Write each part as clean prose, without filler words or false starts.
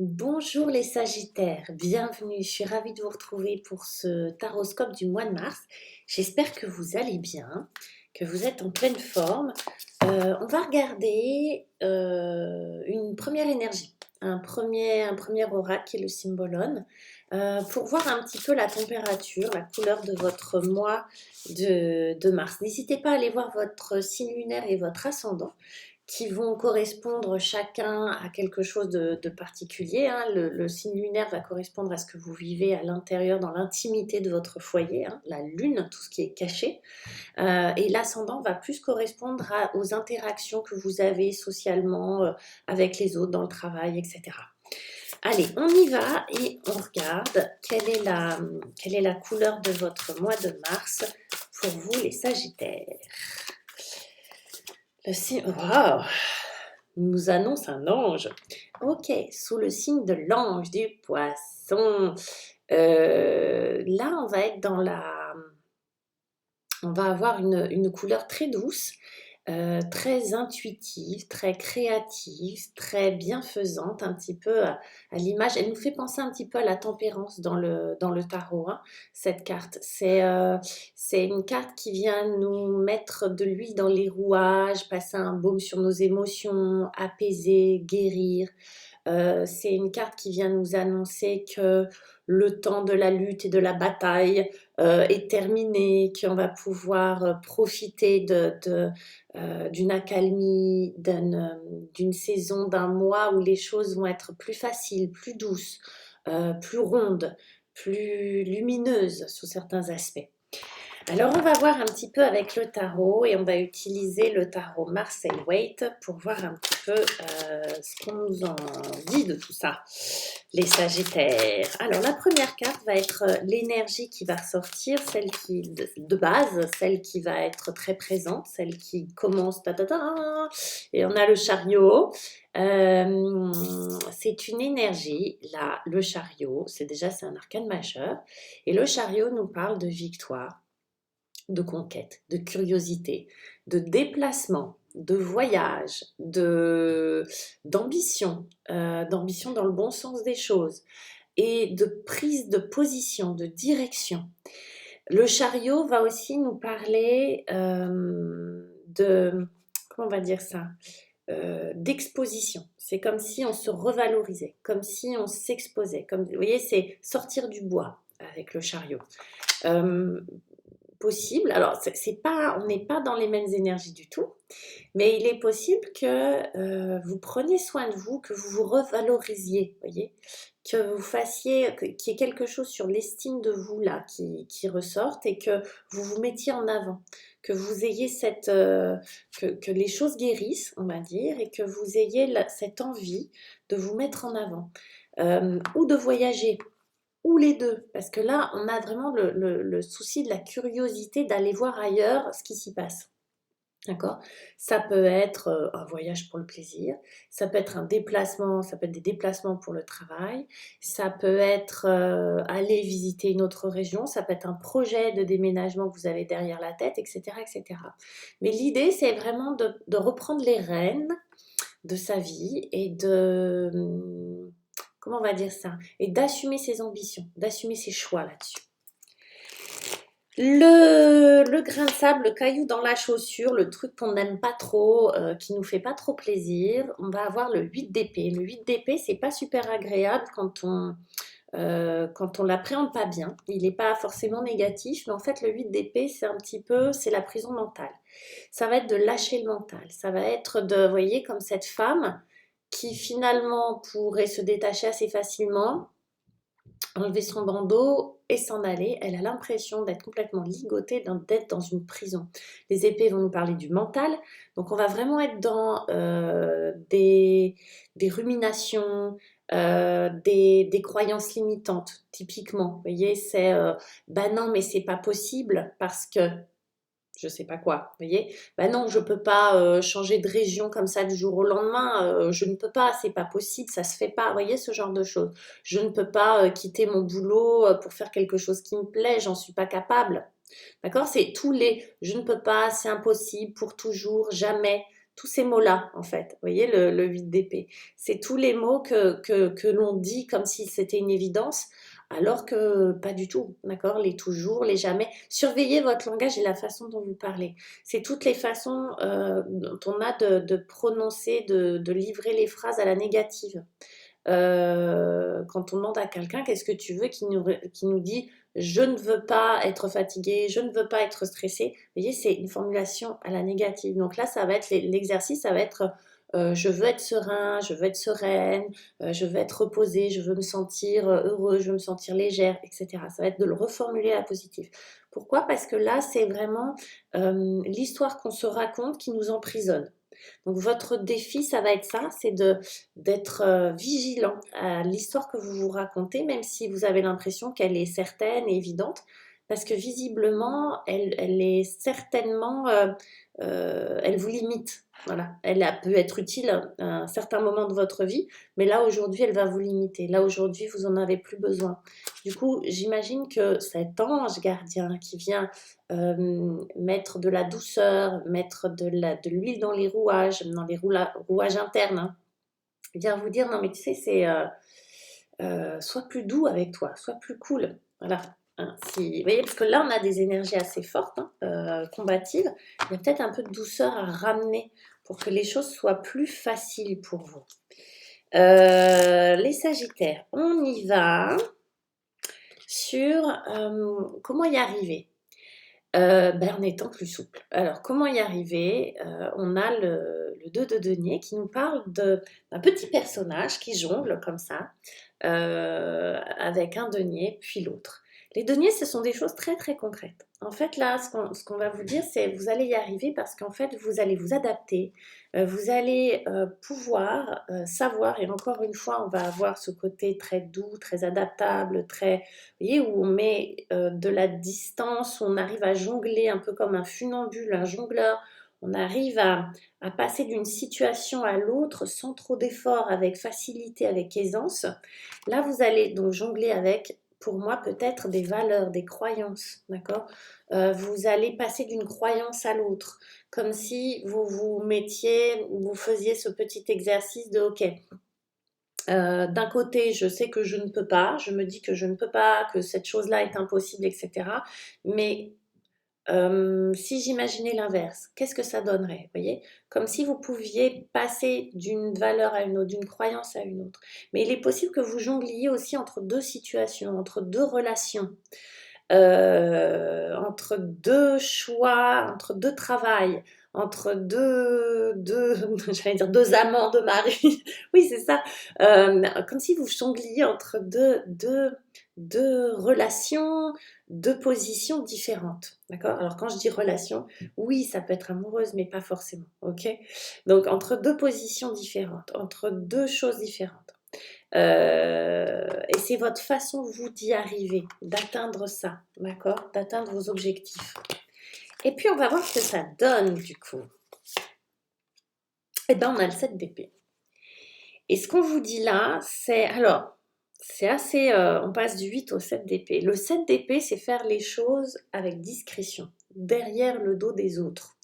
Bonjour les Sagittaires, bienvenue, je suis ravie de vous retrouver pour ce taroscope du mois de mars. J'espère que vous allez bien, que vous êtes en pleine forme. On va regarder une première énergie, un premier oracle qui est le Symbolone, pour voir un petit peu la température, la couleur de votre mois de mars. N'hésitez pas à aller voir votre signe lunaire et votre ascendant qui vont correspondre chacun à quelque chose de particulier, hein. Le signe lunaire va correspondre à ce que vous vivez à l'intérieur, dans l'intimité de votre foyer, hein, la lune, tout ce qui est caché. Et l'ascendant va plus correspondre aux interactions que vous avez socialement avec les autres, dans le travail, etc. Allez, on y va et on regarde quelle est la couleur de votre mois de mars pour vous les Sagittaires. Le signe, waouh, nous annonce un ange. Ok, sous le signe de l'ange du poisson. Là, on va avoir une couleur très douce, très intuitive, très créative, très bienfaisante, un petit peu à l'image. Elle nous fait penser un petit peu à la tempérance dans le tarot, hein, cette carte. C'est une carte qui vient nous mettre de l'huile dans les rouages, passer un baume sur nos émotions, apaiser, guérir. C'est une carte qui vient nous annoncer que le temps de la lutte et de la bataille est terminé, qu'on va pouvoir profiter d'une accalmie, d'une saison, d'un mois où les choses vont être plus faciles, plus douces, plus rondes, plus lumineuses sous certains aspects. Alors, on va voir un petit peu avec le tarot et on va utiliser le tarot Marseille Waite pour voir un petit peu ce qu'on nous en dit de tout ça, les Sagittaires. Alors, la première carte va être l'énergie qui va ressortir, celle qui, de base, celle qui va être très présente, celle qui commence, et on a le chariot. C'est une énergie, là, le chariot, c'est un arcane majeur, et le chariot nous parle de victoire, de conquête, de curiosité, de déplacement, de voyage, d'ambition, d'ambition dans le bon sens des choses, et de prise de position, de direction. Le chariot va aussi nous parler comment on va dire ça, d'exposition. C'est comme si on se revalorisait, comme si on s'exposait. Vous voyez, c'est sortir du bois avec le chariot. Possible, alors on n'est pas dans les mêmes énergies du tout, mais il est possible que vous preniez soin de vous, que vous vous revalorisiez, voyez, que vous fassiez, qu'il y ait quelque chose sur l'estime de vous là qui ressorte et que vous vous mettiez en avant, que vous ayez que les choses guérissent, on va dire, et que vous ayez cette envie de vous mettre en avant, ou de voyager, ou les deux, parce que là, on a vraiment le souci de la curiosité d'aller voir ailleurs ce qui s'y passe. D'accord? Ça peut être un voyage pour le plaisir, ça peut être un déplacement, ça peut être des déplacements pour le travail, ça peut être aller visiter une autre région, ça peut être un projet de déménagement que vous avez derrière la tête, etc. etc. Mais l'idée, c'est vraiment de reprendre les rênes de sa vie et comment on va dire ça? Et d'assumer ses ambitions, d'assumer ses choix là-dessus. Le grain de sable, le caillou dans la chaussure, le truc qu'on n'aime pas trop, qui nous fait pas trop plaisir, on va avoir le 8 d'épée. Le 8 d'épée, c'est pas super agréable quand on l'appréhende pas bien. Il n'est pas forcément négatif, mais en fait, le 8 d'épée, c'est la prison mentale. Ça va être de lâcher le mental. Ça va être vous voyez, comme cette femme qui finalement pourrait se détacher assez facilement, enlever son bandeau et s'en aller. Elle a l'impression d'être complètement ligotée, d'être dans une prison. Les épées vont nous parler du mental, donc on va vraiment être dans des ruminations, des croyances limitantes, typiquement. Vous voyez, c'est bah non, mais c'est pas possible parce que je sais pas quoi, vous voyez? Bah non, je peux pas changer de région comme ça du jour au lendemain, je ne peux pas, c'est pas possible, ça se fait pas, vous voyez ce genre de choses. Je ne peux pas quitter mon boulot pour faire quelque chose qui me plaît, j'en suis pas capable. D'accord? C'est tous les je ne peux pas, c'est impossible, pour toujours, jamais. tous ces mots-là, en fait. Vous voyez, le 8 d'épée. C'est tous les mots que l'on dit comme si c'était une évidence, alors que pas du tout, d'accord? Les toujours, les jamais. Surveillez votre langage et la façon dont vous parlez. C'est toutes les façons dont on a de prononcer, de livrer les phrases à la négative. Quand on demande à quelqu'un qu'est-ce que tu veux, qui nous dit je ne veux pas être fatigué, je ne veux pas être stressé. Vous voyez, c'est une formulation à la négative. Donc là, ça va être l'exercice, ça va être je veux être serein, je veux être sereine, je veux être reposée, je veux me sentir heureux, je veux me sentir légère, etc. Ça va être de le reformuler à la positive. Pourquoi? Parce que là, c'est vraiment l'histoire qu'on se raconte qui nous emprisonne. Donc votre défi, ça va être ça, c'est d'être vigilant à l'histoire que vous vous racontez, même si vous avez l'impression qu'elle est certaine et évidente, parce que visiblement, elle est certainement, elle vous limite. Voilà, peut être utile à un certain moment de votre vie, mais là aujourd'hui, elle va vous limiter. Là aujourd'hui, vous en avez plus besoin. Du coup, j'imagine que cet ange gardien qui vient mettre de la douceur, mettre de l'huile dans les rouages internes, hein, vient vous dire non mais tu sais, sois plus doux avec toi, sois plus cool. Voilà. Hein, vous voyez, parce que là, on a des énergies assez fortes, hein, combatives. Il y a peut-être un peu de douceur à ramener pour que les choses soient plus faciles pour vous. Les Sagittaires, on y va sur comment y arriver. En étant plus souple. Alors, comment y arriver? On a le 2 de denier qui nous parle d'un petit personnage qui jongle comme ça, avec un denier puis l'autre. Les deniers, ce sont des choses très très concrètes. En fait, là, ce qu'on va vous dire, c'est vous allez y arriver parce qu'en fait, vous allez vous adapter, vous allez pouvoir savoir, et encore une fois, on va avoir ce côté très doux, très adaptable, très, vous voyez, où on met de la distance, où on arrive à jongler un peu comme un funambule, un jongleur, on arrive à passer d'une situation à l'autre sans trop d'efforts, avec facilité, avec aisance. Là, vous allez donc jongler avec, pour moi, peut-être des valeurs, des croyances, d'accord? Vous allez passer d'une croyance à l'autre, comme si vous faisiez ce petit exercice de OK. D'un côté, je sais que je ne peux pas, je me dis que je ne peux pas, que cette chose-là est impossible, etc. Mais si j'imaginais l'inverse, qu'est-ce que ça donnerait? Vous voyez? Comme si vous pouviez passer d'une valeur à une autre, d'une croyance à une autre. Mais il est possible que vous jongliez aussi entre deux situations, entre deux relations, entre deux choix, entre deux travails, entre j'allais dire deux amants de mari. Oui, c'est ça. Comme si vous jongliez entre deux relations, deux positions différentes. D'accord? Alors, quand je dis relation, oui, ça peut être amoureuse, mais pas forcément. OK? Donc, entre deux positions différentes, entre deux choses différentes. Et c'est votre façon, vous, d'y arriver, d'atteindre ça, d'accord? D'atteindre vos objectifs. Et puis, on va voir ce que ça donne, du coup. Eh bien, on a le 7 d'épée. Et ce qu'on vous dit là, c'est assez... on passe du 8 au 7 d'épée. Le 7 d'épée, c'est faire les choses avec discrétion, derrière le dos des autres.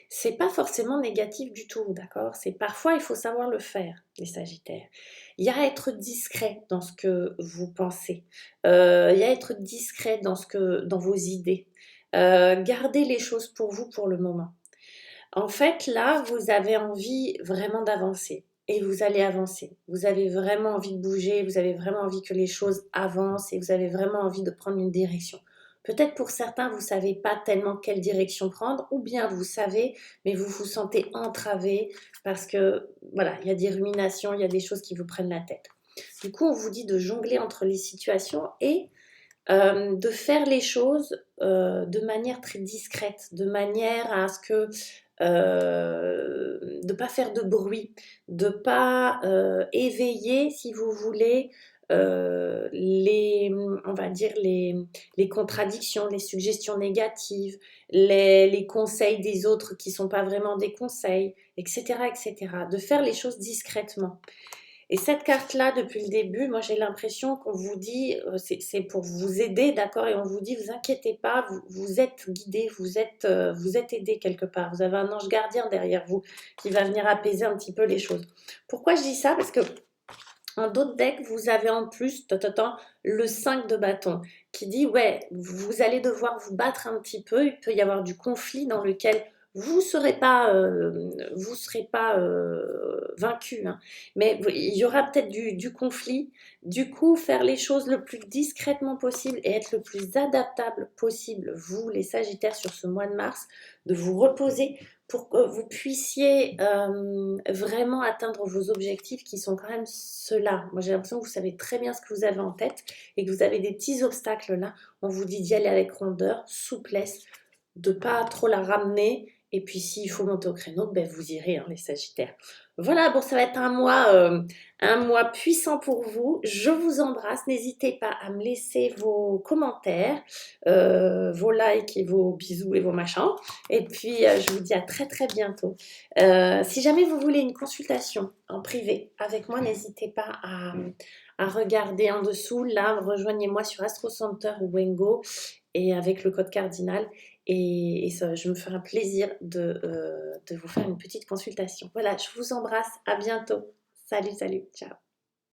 C'est pas forcément négatif du tout, d'accord? C'est parfois, il faut savoir le faire, les Sagittaires. Il y a à être discret dans ce que vous pensez. Il y a à être discret dans vos idées. Gardez les choses pour vous pour le moment. En fait, là, vous avez envie vraiment d'avancer. Et vous allez avancer. Vous avez vraiment envie de bouger, vous avez vraiment envie que les choses avancent et vous avez vraiment envie de prendre une direction. Peut-être pour certains, vous ne savez pas tellement quelle direction prendre, ou bien vous savez, mais vous vous sentez entravé parce que, voilà, il y a des ruminations, il y a des choses qui vous prennent la tête. Du coup, on vous dit de jongler entre les situations et de faire les choses de manière très discrète, de manière à ce que de pas faire de bruit, de pas éveiller, si vous voulez, on va dire les contradictions, les suggestions négatives, les conseils des autres qui sont pas vraiment des conseils, etc., etc. De faire les choses discrètement. Et cette carte-là, depuis le début, moi j'ai l'impression qu'on vous dit, c'est pour vous aider, d'accord? Et on vous dit, vous inquiétez pas, vous êtes guidé, vous êtes aidé quelque part. Vous avez un ange gardien derrière vous qui va venir apaiser un petit peu les choses. Pourquoi je dis ça? Parce que en d'autres decks, vous avez en plus le 5 de bâton qui dit, ouais, vous allez devoir vous battre un petit peu, il peut y avoir du conflit dans lequel vous serez pas vaincu, hein, mais il y aura peut-être du conflit. Du coup, faire les choses le plus discrètement possible et être le plus adaptable possible, vous les Sagittaires, sur ce mois de mars, de vous reposer pour que vous puissiez vraiment atteindre vos objectifs qui sont quand même ceux-là. Moi, j'ai l'impression que vous savez très bien ce que vous avez en tête et que vous avez des petits obstacles là. On vous dit d'y aller avec rondeur, souplesse, de pas trop la ramener. Et puis, s'il faut monter au créneau, ben, vous irez, hein, les Sagittaires. Voilà, bon, ça va être un mois puissant pour vous. Je vous embrasse. N'hésitez pas à me laisser vos commentaires, vos likes et vos bisous et vos machins. Et puis, je vous dis à très très bientôt. Si jamais vous voulez une consultation en privé avec moi, n'hésitez pas à regarder en dessous. Là, rejoignez-moi sur Astro Center ou Wengo et avec le code cardinal. Et ça, je me ferai un plaisir de vous faire une petite consultation. Voilà, je vous embrasse. À bientôt. Salut, salut. Ciao.